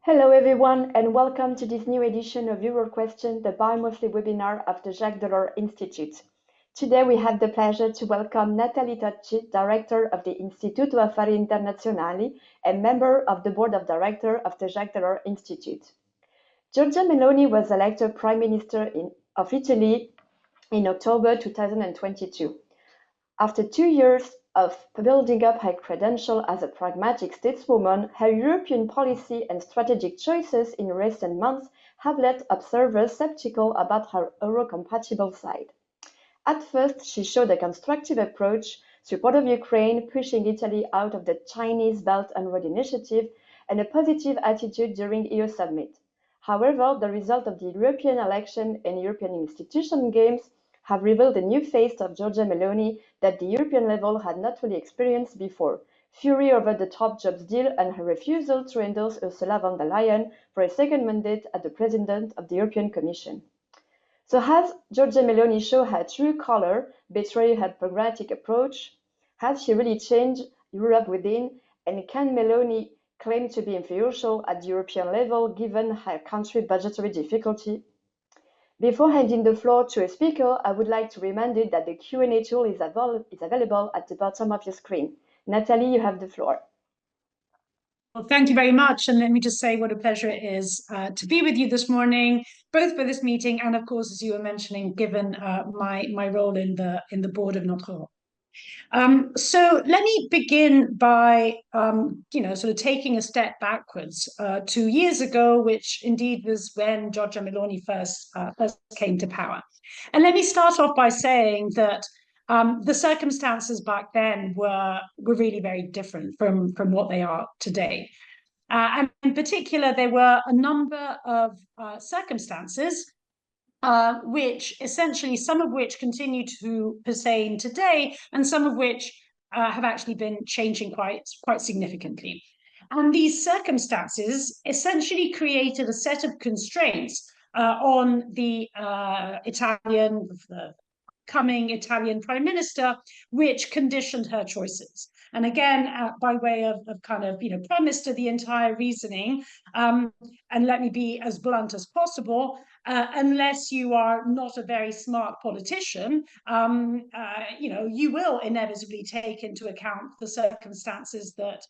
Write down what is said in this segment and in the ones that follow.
Hello everyone and welcome to this new edition of Euroquestions, the bi-monthly webinar of the Jacques Delors Institute. Today we have the pleasure to welcome Nathalie Tocci, Director of the Istituto Affari Internazionali and member of the Board of Directors of the Jacques Delors Institute. Giorgia Meloni was elected Prime Minister of Italy in October 2022. After 2 years of building up her credentials as a pragmatic stateswoman, her European policy and strategic choices in recent months have left observers sceptical about her euro-compatible side. At first, she showed a constructive approach, support of Ukraine, pushing Italy out of the Chinese Belt and Road Initiative, and a positive attitude during EU summit. However, the result of the European election and European institution games have revealed a new face of Giorgia Meloni that the European level had not really experienced before: fury over the top jobs deal and her refusal to endorse Ursula von der Leyen for a second mandate as the President of the European Commission. So has Giorgia Meloni shown her true color, betrayed her pragmatic approach? Has she really changed Europe within? And can Meloni claim to be influential at the European level given her country's budgetary difficulty? Before handing the floor to a speaker, I would like to remind you that the Q&A tool is available at the bottom of your screen. Nathalie, you have the floor. Well, thank you very much. And let me just say what a pleasure it is to be with you this morning, both for this meeting and, of course, as you were mentioning, given my role in the board of Notre Dame. So let me begin by, sort of taking a step backwards 2 years ago, which indeed was when Giorgia Meloni first came to power. And let me start off by saying that the circumstances back then were really very different from what they are today. And in particular, there were a number of circumstances which essentially, some of which continue to pertain today, and some of which have actually been changing quite significantly. And these circumstances essentially created a set of constraints on the coming Italian Prime Minister, which conditioned her choices. And again, by way of kind of premise to the entire reasoning, and let me be as blunt as possible, unless you are not a very smart politician, you will inevitably take into account the circumstances that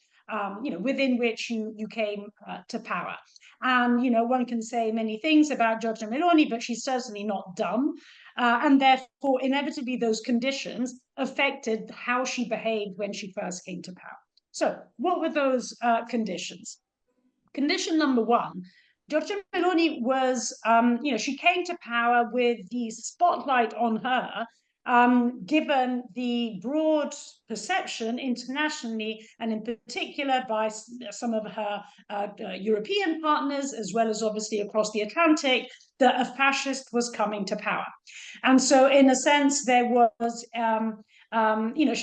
within which you came to power. And one can say many things about Giorgia Meloni, but she's certainly not dumb. And therefore, inevitably, those conditions affected how she behaved when she first came to power. So what were those conditions? Condition number one: Giorgia Meloni was, she came to power with the spotlight on her, given the broad perception internationally, and in particular by some of her European partners, as well as obviously across the Atlantic, that a fascist was coming to power. And so in a sense, there was,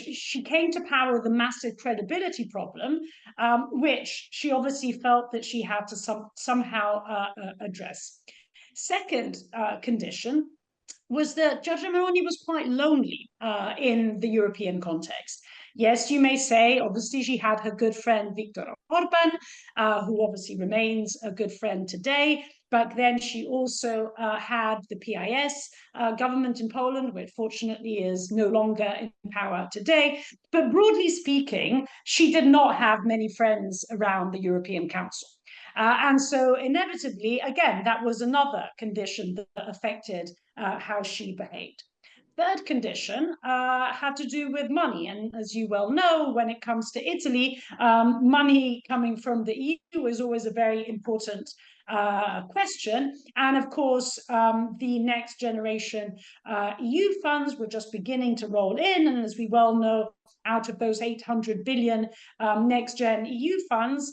she came to power with a massive credibility problem, which she obviously felt that she had to somehow address. Second condition was that Giorgia Meloni was quite lonely in the European context. Yes, you may say, obviously, she had her good friend Viktor Orban, who obviously remains a good friend today. But then she also had the PIS government in Poland, which fortunately is no longer in power today. But broadly speaking, she did not have many friends around the European Council. And so inevitably, again, that was another condition that affected how she behaved. Third condition had to do with money. And as you well know, when it comes to Italy, money coming from the EU is always a very important question. And of course, the next generation EU funds were just beginning to roll in. And as we well know, out of those 800 billion next-gen EU funds,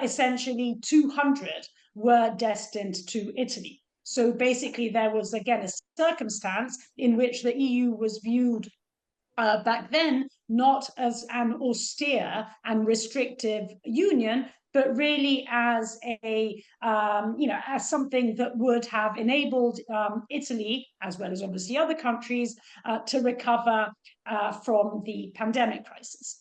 essentially 200 were destined to Italy. So basically, there was, again, a circumstance in which the EU was viewed back then not as an austere and restrictive union, but really as as something that would have enabled Italy, as well as obviously other countries, to recover from the pandemic crisis.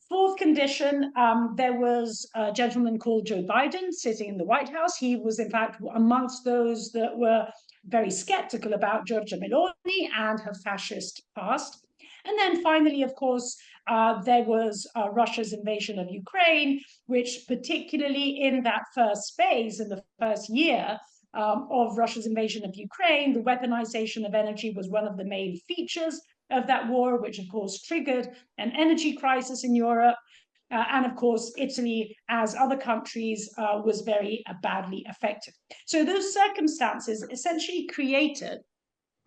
Fourth condition, there was a gentleman called Joe Biden sitting in the White House. He was, in fact, amongst those that were very skeptical about Giorgia Meloni and her fascist past. And then finally, of course, there was Russia's invasion of Ukraine, which particularly in that first phase, in the first year of Russia's invasion of Ukraine, the weaponization of energy was one of the main features of that war, which of course triggered an energy crisis in Europe. And of course, Italy, as other countries, was very badly affected. So those circumstances essentially created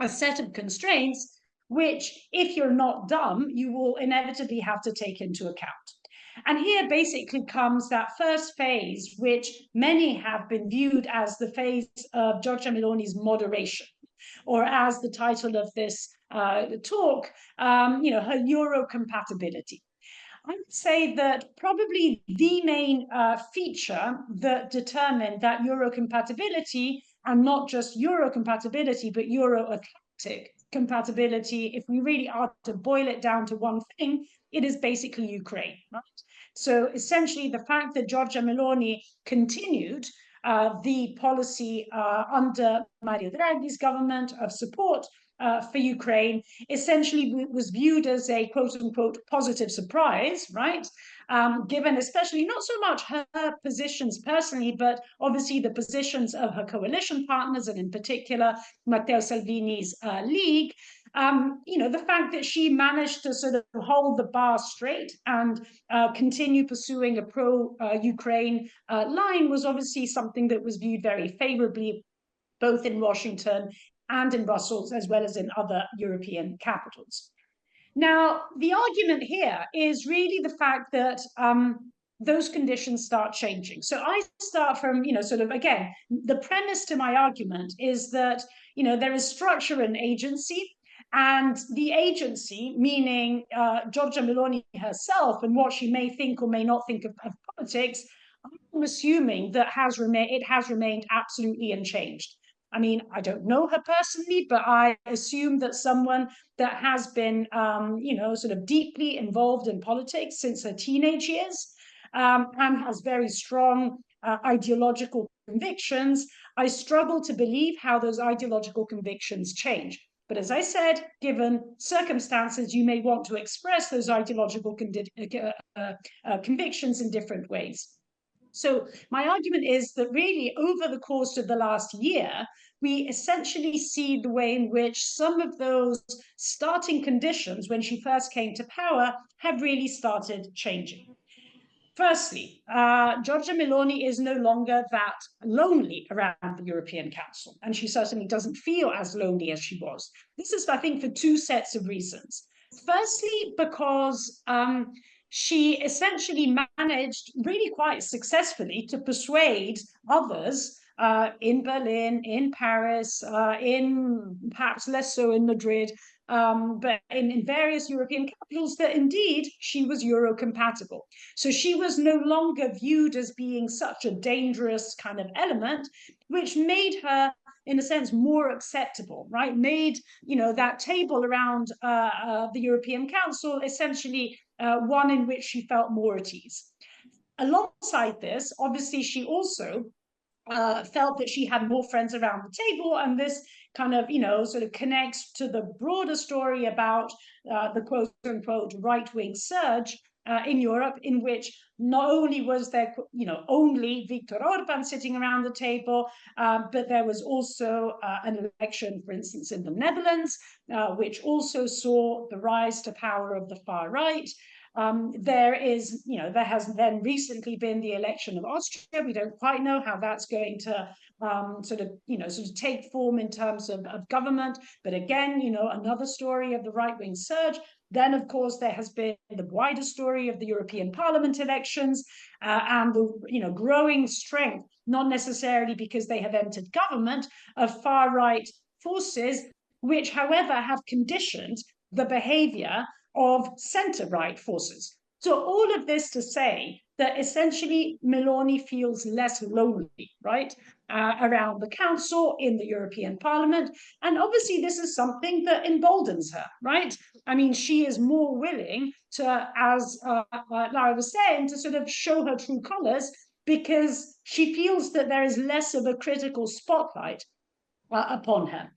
a set of constraints which, if you're not dumb, you will inevitably have to take into account. And here basically comes that first phase, which many have been viewed as the phase of Giorgia Meloni's moderation, or as the title of this talk, her euro-compatibility. I would say that probably the main feature that determined that euro-compatibility, and not just euro-compatibility, but Euro-Atlantic compatibility, if we really are to boil it down to one thing, it is basically Ukraine, right? So essentially the fact that Giorgia Meloni continued the policy under Mario Draghi's government of support for Ukraine essentially was viewed as a quote-unquote positive surprise, right? Given especially not so much her positions personally, but obviously the positions of her coalition partners, and in particular Matteo Salvini's League. The fact that she managed to sort of hold the bar straight and continue pursuing a pro-Ukraine line was obviously something that was viewed very favorably, both in Washington and in Brussels, as well as in other European capitals. Now, the argument here is really the fact that those conditions start changing. So I start from, again, the premise to my argument is that, there is structure and agency, and the agency, meaning Giorgia Meloni herself and what she may think or may not think of politics, I'm assuming that it has remained absolutely unchanged. I mean, I don't know her personally, but I assume that someone that has been, deeply involved in politics since her teenage years and has very strong ideological convictions, I struggle to believe how those ideological convictions change. But as I said, given circumstances, you may want to express those ideological convictions in different ways. So my argument is that really over the course of the last year, we essentially see the way in which some of those starting conditions when she first came to power have really started changing. Firstly, Giorgia Meloni is no longer that lonely around the European Council, and she certainly doesn't feel as lonely as she was. This is, I think, for two sets of reasons. Firstly, because she essentially managed really quite successfully to persuade others in Berlin, in Paris, in perhaps less so in Madrid, but in various European capitals, that indeed she was Euro-compatible. So she was no longer viewed as being such a dangerous kind of element, which made her, in a sense, more acceptable, right? Made, that table around the European Council essentially one in which she felt more at ease. Alongside this, obviously, she also felt that she had more friends around the table, and this kind of, connects to the broader story about the quote-unquote right-wing surge in Europe, in which not only was there, only Viktor Orban sitting around the table, but there was also an election, for instance, in the Netherlands, which also saw the rise to power of the far right. There has then recently been the election of Austria. We don't quite know how that's going to take form in terms of government. But again, another story of the right-wing surge. Then, of course, there has been the wider story of the European Parliament elections and the growing strength, not necessarily because they have entered government, of far-right forces, which, however, have conditioned the behavior of center-right forces. So all of this to say that essentially Meloni feels less lonely, right, around the Council, in the European Parliament. And obviously this is something that emboldens her, right? I mean, she is more willing to, as Lara was saying, to sort of show her true colors, because she feels that there is less of a critical spotlight upon her.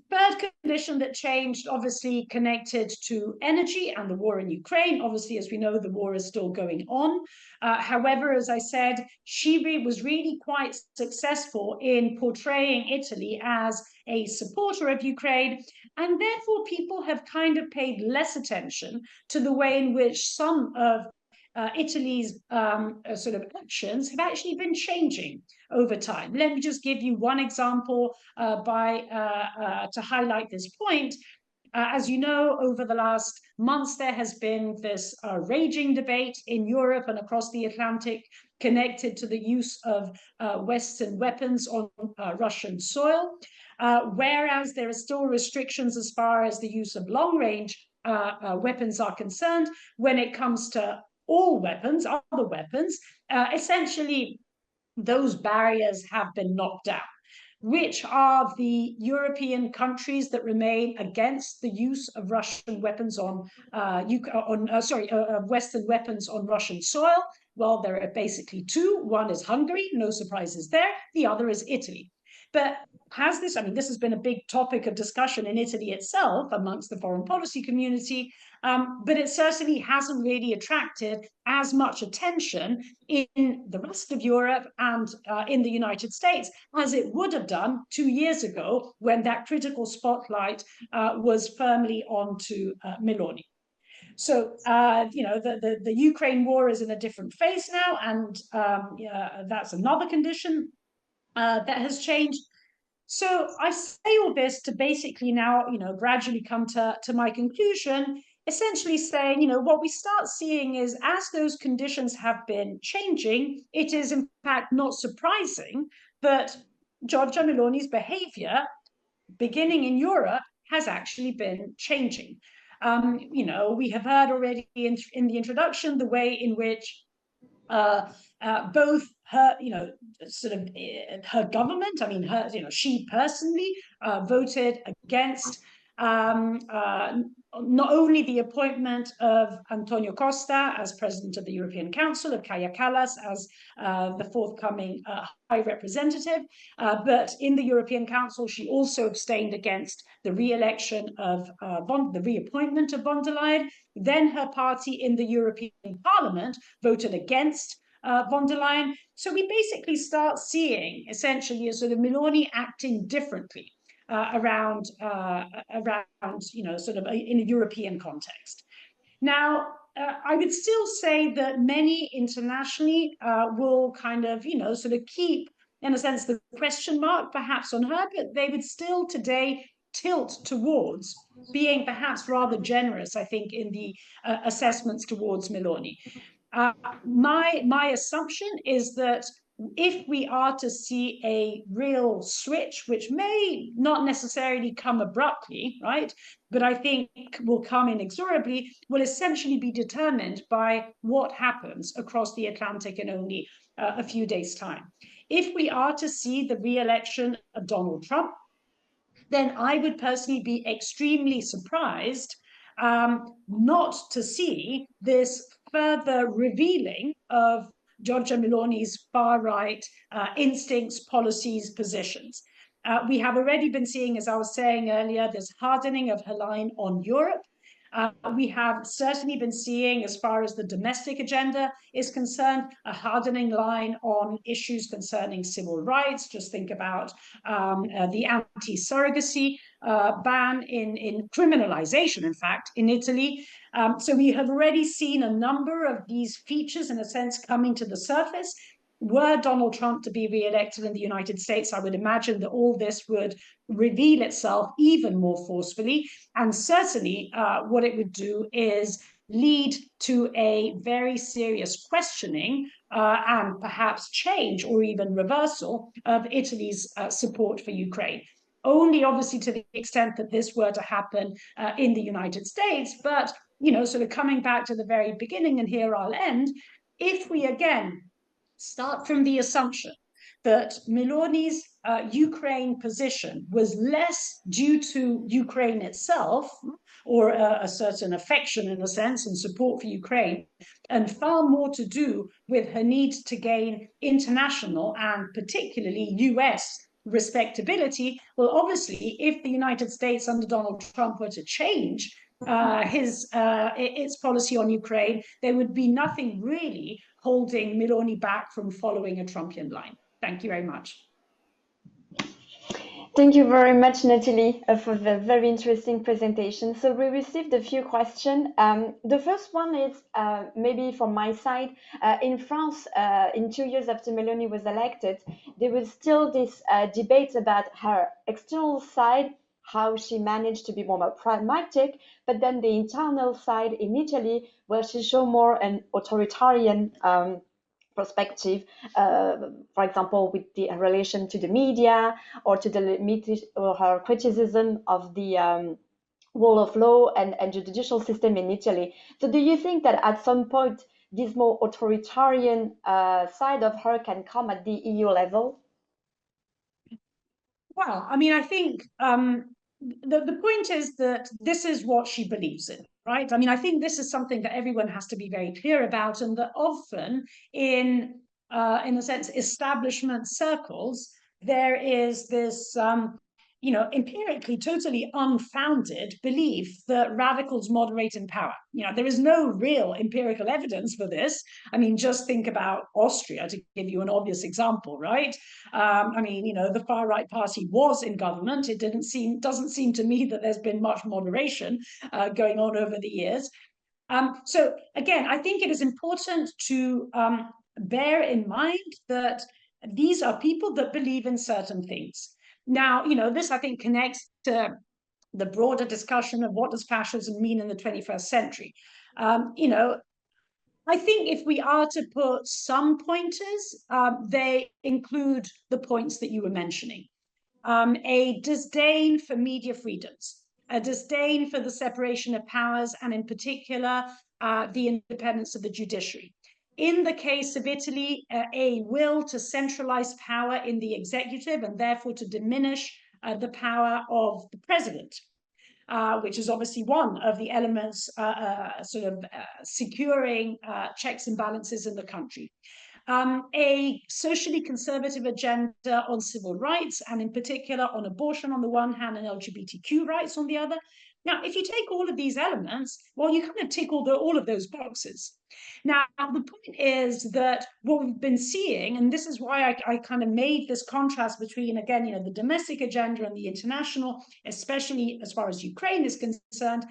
Third condition that changed, obviously connected to energy and the war in Ukraine. Obviously, as we know, the war is still going on. However, as I said, she was really quite successful in portraying Italy as a supporter of Ukraine, and therefore people have kind of paid less attention to the way in which some of Italy's sort of actions have actually been changing over time. Let me just give you one example to highlight this point. As you know, over the last months, there has been this raging debate in Europe and across the Atlantic connected to the use of Western weapons on Russian soil, whereas there are still restrictions as far as the use of long-range weapons are concerned. When it comes to all weapons, other weapons, essentially those barriers have been knocked down. Which are the European countries that remain against the use of Russian weapons Western weapons on Russian soil? Well, there are basically two. One is Hungary, no surprises there. The other is Italy. But this has been a big topic of discussion in Italy itself amongst the foreign policy community, but it certainly hasn't really attracted as much attention in the rest of Europe and in the United States as it would have done 2 years ago, when that critical spotlight was firmly onto Meloni. So, the Ukraine war is in a different phase now, and that's another condition that has changed. So I say all this to basically now, gradually come to my conclusion, essentially saying, what we start seeing is, as those conditions have been changing, it is in fact not surprising that Giorgia Meloni's behavior, beginning in Europe, has actually been changing. We have heard already in the introduction the way in which both her, her government, she personally voted against not only the appointment of António Costa as president of the European Council, of Kaja Kallas as the forthcoming High Representative, but in the European Council, she also abstained against the re-election of the reappointment of von der Leyen. Then her party in the European Parliament voted against von der Leyen. So we basically start seeing essentially a sort of Meloni acting differently around sort of in a European context. Now, I would still say that many internationally will kind of, sort of keep, in a sense, the question mark perhaps on her, but they would still today tilt towards being perhaps rather generous, I think, in the assessments towards Meloni. My assumption is that if we are to see a real switch, which may not necessarily come abruptly, right, but I think will come inexorably, will essentially be determined by what happens across the Atlantic in only a few days' time. If we are to see the re-election of Donald Trump, then I would personally be extremely surprised not to see this further revealing of Giorgia Meloni's far-right instincts, policies, positions. We have already been seeing, as I was saying earlier, this hardening of her line on Europe. We have certainly been seeing, as far as the domestic agenda is concerned, a hardening line on issues concerning civil rights. Just think about the anti-surrogacy ban in criminalization, in fact, in Italy. So we have already seen a number of these features, in a sense, coming to the surface. Were Donald Trump to be re-elected in the United States, I would imagine that all this would reveal itself even more forcefully. And certainly what it would do is lead to a very serious questioning and perhaps change or even reversal of Italy's support for Ukraine. Only obviously to the extent that this were to happen in the United States, but sort of coming back to the very beginning, and here I'll end, if we again start from the assumption that Meloni's Ukraine position was less due to Ukraine itself, or a certain affection in a sense and support for Ukraine, and far more to do with her need to gain international and particularly US respectability, well, obviously, if the United States under Donald Trump were to change its policy on Ukraine, there would be nothing really holding Meloni back from following a Trumpian line. Thank you very much. Thank you very much, Natalie, for the very interesting presentation. So we received a few questions. The first one is maybe from my side. In France, in 2 years after Meloni was elected, there was still this debate about her external side, how she managed to be more pragmatic, but then the internal side in Italy, where she showed more an authoritarian perspective, for example, with the relation to the media or to or her criticism of the rule of law and the judicial system in Italy. So do you think that at some point this more authoritarian side of her can come at the EU level? Well, I mean, I think the point is that this is what she believes in, right? I mean, I think this is something that everyone has to be very clear about, and that often in a sense, establishment circles, there is this empirically totally unfounded belief that radicals moderate in power. There is no real empirical evidence for this. I mean, just think about Austria, to give you an obvious example, right? I mean, the far right party was in government. It doesn't seem to me that there's been much moderation going on over the years. So again, I think it is important to bear in mind that these are people that believe in certain things. Now, this, I think, connects to the broader discussion of what does fascism mean in the 21st century. I think if we are to put some pointers, they include the points that you were mentioning. A disdain for media freedoms, a disdain for the separation of powers, and in particular, the independence of the judiciary. In the case of Italy, a will to centralize power in the executive and therefore to diminish the power of the president, which is obviously one of the elements securing checks and balances in the country. A socially conservative agenda on civil rights, and in particular on abortion on the one hand and LGBTQ rights on the other. Now, if you take all of these elements, well, you kind of tick all of those boxes. Now, the point is that what we've been seeing, and this is why I kind of made this contrast between, again, the domestic agenda and the international, especially as far as Ukraine is concerned,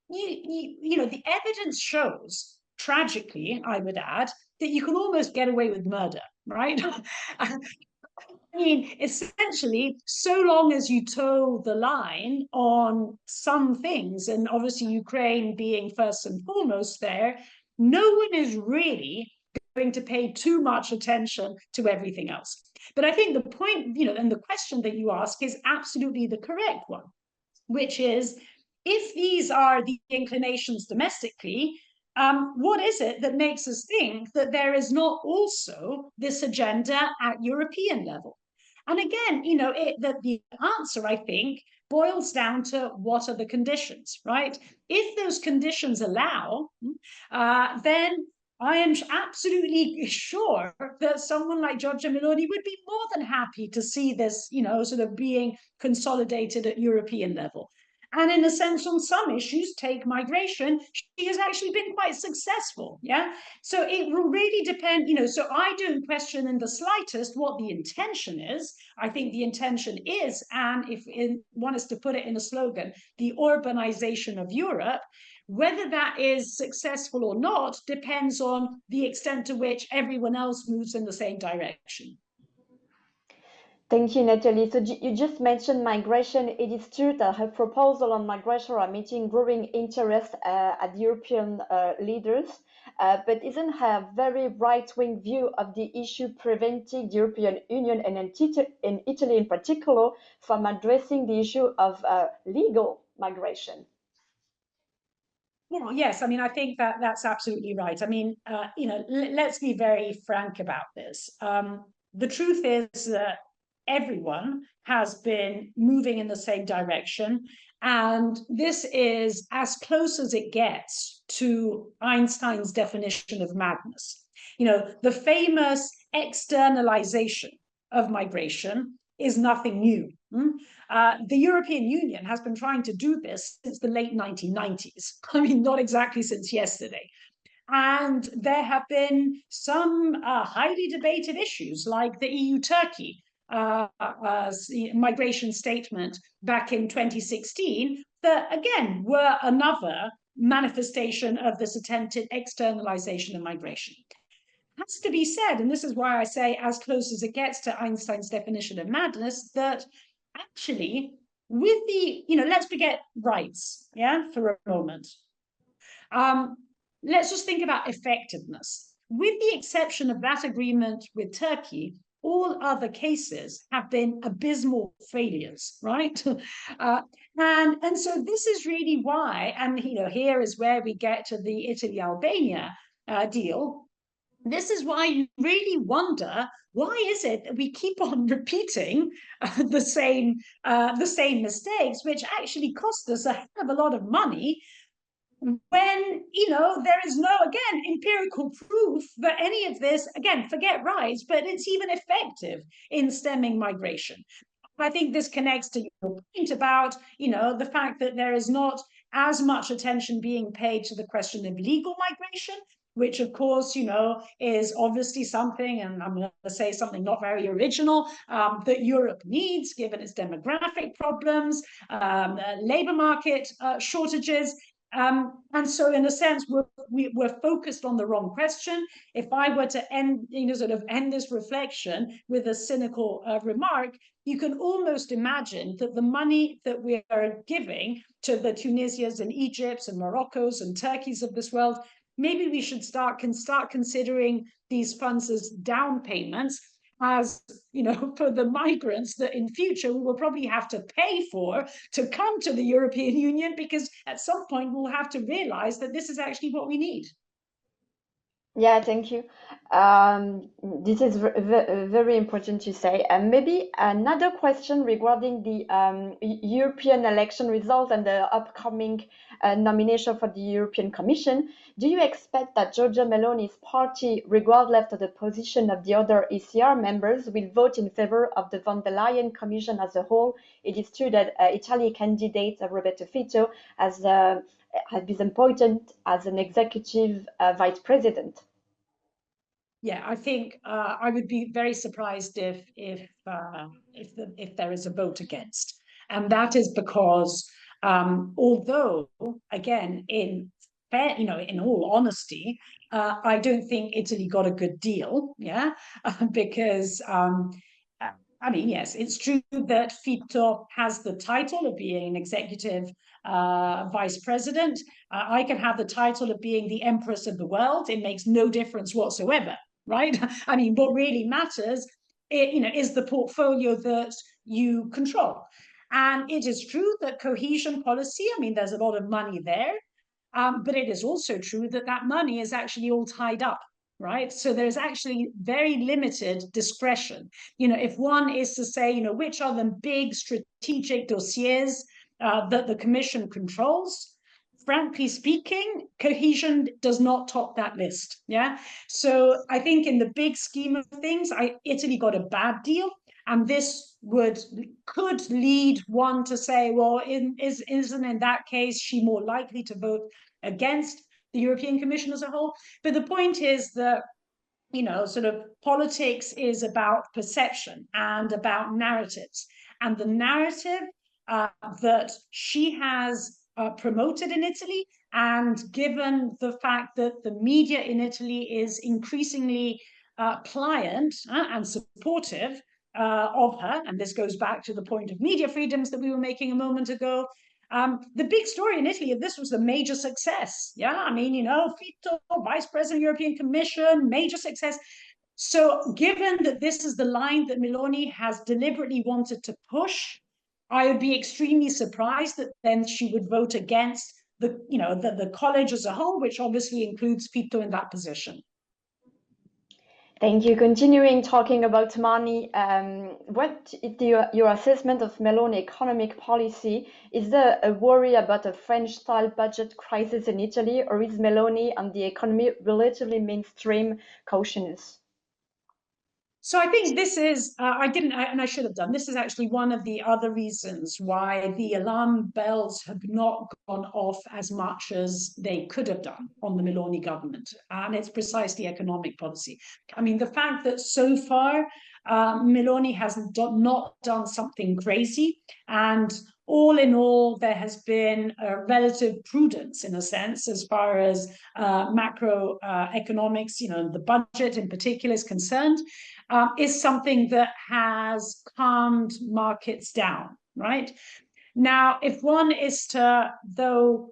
the evidence shows, tragically, I would add, that you can almost get away with murder, right? I mean, essentially, so long as you toe the line on some things, and obviously Ukraine being first and foremost there, no one is really going to pay too much attention to everything else. But I think the point, and the question that you ask is absolutely the correct one, which is, if these are the inclinations domestically, what is it that makes us think that there is not also this agenda at European level? And again, the answer, I think, boils down to what are the conditions, right? If those conditions allow, then I am absolutely sure that someone like Giorgia Meloni would be more than happy to see this, sort of being consolidated at European level. And in a sense, on some issues, take migration, she has actually been quite successful. Yeah. So it will really depend, so I don't question in the slightest what the intention is. I think the intention is, and if one is to put it in a slogan, the urbanization of Europe. Whether that is successful or not depends on the extent to which everyone else moves in the same direction. Thank you, Natalie. So you just mentioned migration. It is true that her proposal on migration are meeting growing interest at European leaders, but isn't her very right-wing view of the issue preventing the European Union and in Italy in particular from addressing the issue of legal migration? Well, yes, I mean, I think that that's absolutely right. I mean, let's be very frank about this. The truth is that everyone has been moving in the same direction, and this is as close as it gets to Einstein's definition of madness. The famous externalization of migration is nothing new. The European Union has been trying to do this since the late 1990s. I mean, not exactly since yesterday. And there have been some highly debated issues like the EU-Turkey migration statement back in 2016 that, again, were another manifestation of this attempted externalization of migration. Has to be said, and this is why I say as close as it gets to Einstein's definition of madness, that actually with the, let's forget rights, for a moment. Let's just think about effectiveness. With the exception of that agreement with Turkey, all other cases have been abysmal failures, right? And so this is really why, and here is where we get to the Italy-Albania deal. This is why you really wonder, why is it that we keep on repeating the same mistakes, which actually cost us a hell of a lot of money, when there is no, again, empirical proof that any of this, again, forget rights, but it's even effective in stemming migration. I think this connects to your point about the fact that there is not as much attention being paid to the question of legal migration, which of course, is obviously something, and I'm going to say something not very original, that Europe needs, given its demographic problems, labor market shortages. And so in a sense, we're focused on the wrong question. If I were to end this reflection with a cynical remark, you can almost imagine that the money that we are giving to the Tunisias and Egypts and Moroccos and Turkeys of this world, maybe we should start considering these funds as down payments, as for the migrants that in future we will probably have to pay for to come to the European Union, because at some point we'll have to realize that this is actually what we need. Yeah, thank you. This is very important to say. And maybe another question regarding the European election results and the upcoming nomination for the European Commission. Do you expect that Giorgia Meloni's party, regardless of the position of the other ECR members, will vote in favor of the von der Leyen Commission as a whole? It is true that Italian candidate Raffaele Fitto has been appointed as an executive vice president. Yeah, I think I would be very surprised if there is a vote against, and that is because although, again, in all honesty, I don't think Italy got a good deal, because I mean, yes, it's true that Fitto has the title of being an executive vice president. I can have the title of being the empress of the world. It makes no difference whatsoever, right? I mean, what really matters, is the portfolio that you control. And it is true that cohesion policy, I mean, there's a lot of money there, but it is also true that that money is actually all tied up, right? So there's actually very limited discretion. If one is to say, which are the big strategic dossiers that the Commission controls, frankly speaking, cohesion does not top that list. So I think in the big scheme of things, Italy got a bad deal. And this could lead one to say, well, isn't in that case she more likely to vote against the European Commission as a whole? But the point is that, sort of politics is about perception and about narratives. And the narrative that she has promoted in Italy, and given the fact that the media in Italy is increasingly pliant and supportive of her, and this goes back to the point of media freedoms that we were making a moment ago. The big story in Italy of this was the major success. I mean, Fitto, Vice President, European Commission, major success. So given that this is the line that Meloni has deliberately wanted to push, I would be extremely surprised that then she would vote against the college as a whole, which obviously includes Fitto in that position. Thank you. Continuing talking about money, what is your assessment of Meloni economic policy? Is there a worry about a French-style budget crisis in Italy, or is Meloni and the economy relatively mainstream, cautious? So I think this is, I should have done, this is actually one of the other reasons why the alarm bells have not gone off as much as they could have done on the Meloni government. And it's precisely economic policy. I mean, the fact that so far Meloni has not done something crazy, and all in all, there has been a relative prudence in a sense as far as macroeconomics, the budget in particular is concerned. Is something that has calmed markets down, right? Now, if one is to, though,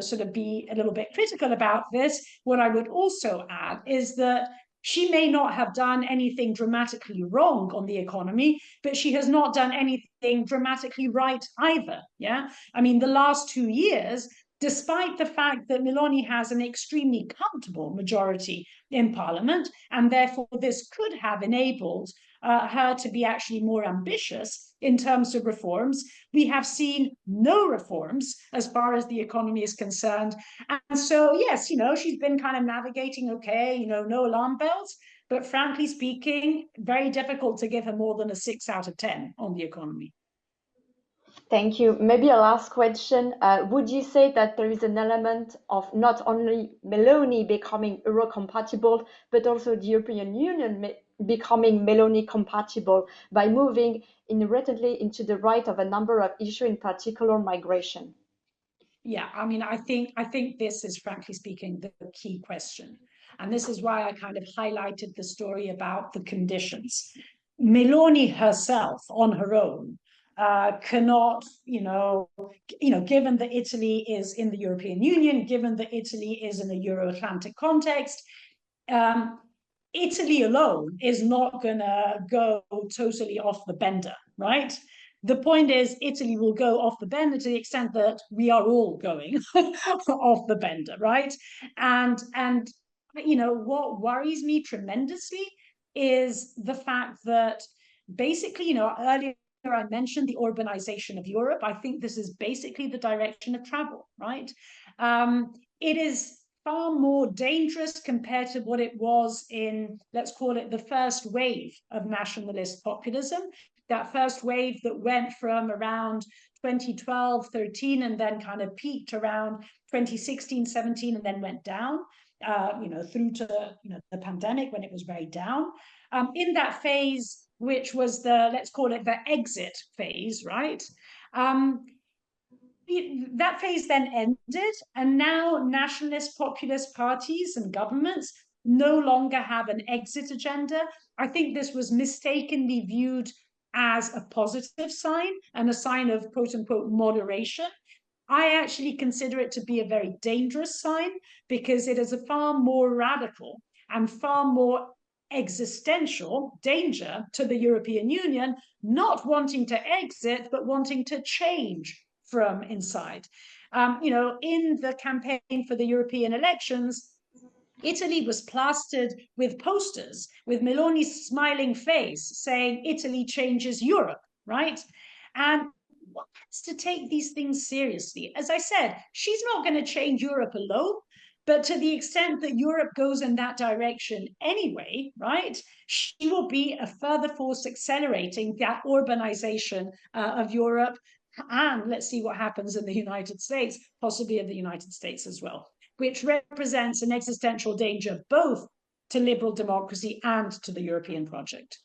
sort of be a little bit critical about this, what I would also add is that she may not have done anything dramatically wrong on the economy, but she has not done anything dramatically right either. Yeah, I mean, the last 2 years, despite the fact that Meloni has an extremely comfortable majority in parliament, and therefore this could have enabled her to be actually more ambitious in terms of reforms, we have seen no reforms as far as the economy is concerned. And so, yes, she's been kind of navigating okay, no alarm bells, but frankly speaking, very difficult to give her more than a 6 out of 10 on the economy. Thank you. Maybe a last question. Would you say that there is an element of not only Meloni becoming euro-compatible, but also the European Union becoming Meloni compatible by moving inadvertently into the right of a number of issues, in particular migration? Yeah, I mean, I think this is, frankly speaking, the key question. And this is why I kind of highlighted the story about the conditions. Meloni herself, on her own, cannot, given that Italy is in the European Union, given that Italy is in a Euro-Atlantic context, Italy alone is not going to go totally off the bender, right? The point is, Italy will go off the bender to the extent that we are all going off the bender, right? And what worries me tremendously is the fact that basically, earlier I mentioned the urbanization of Europe. I think this is basically the direction of travel, right? It is far more dangerous compared to what it was in, let's call it, the first wave of nationalist populism. That first wave that went from around 2012, 13, and then kind of peaked around 2016, 17, and then went down, through to the pandemic when it was very down. In that phase, which was let's call it the exit phase, right? That phase then ended, and now nationalist populist parties and governments no longer have an exit agenda. I think this was mistakenly viewed as a positive sign and a sign of quote unquote moderation. I actually consider it to be a very dangerous sign, because it is a far more radical and far more existential danger to the European Union, not wanting to exit, but wanting to change from inside. In the campaign for the European elections, Italy was plastered with posters with Meloni's smiling face saying, "Italy changes Europe," right? And one has to take these things seriously. As I said, she's not going to change Europe alone, but to the extent that Europe goes in that direction anyway, right, she will be a further force accelerating that urbanization of Europe. And let's see what happens in the United States, possibly in the United States as well, which represents an existential danger both to liberal democracy and to the European project.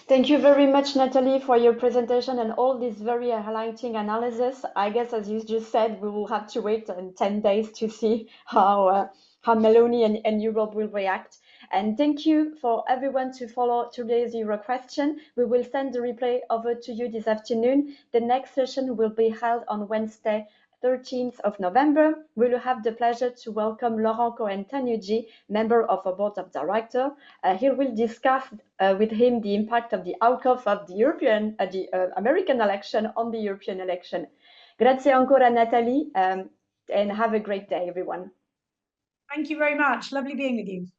Thank you very much, Natalie, for your presentation and all this very highlighting analysis. I guess, as you just said, we will have to wait 10 days to see how Meloni and Europe will react. And thank you for everyone to follow today's Euroquestion. We will send the replay over to you this afternoon. The next session will be held on Wednesday, 13th of November. We will have the pleasure to welcome Laurent Cohen-Tanuji, member of our board of directors. He will discuss with him the impact of the outcome of the American election on the European election. Grazie ancora, Natalie, and have a great day, everyone. Thank you very much. Lovely being with you.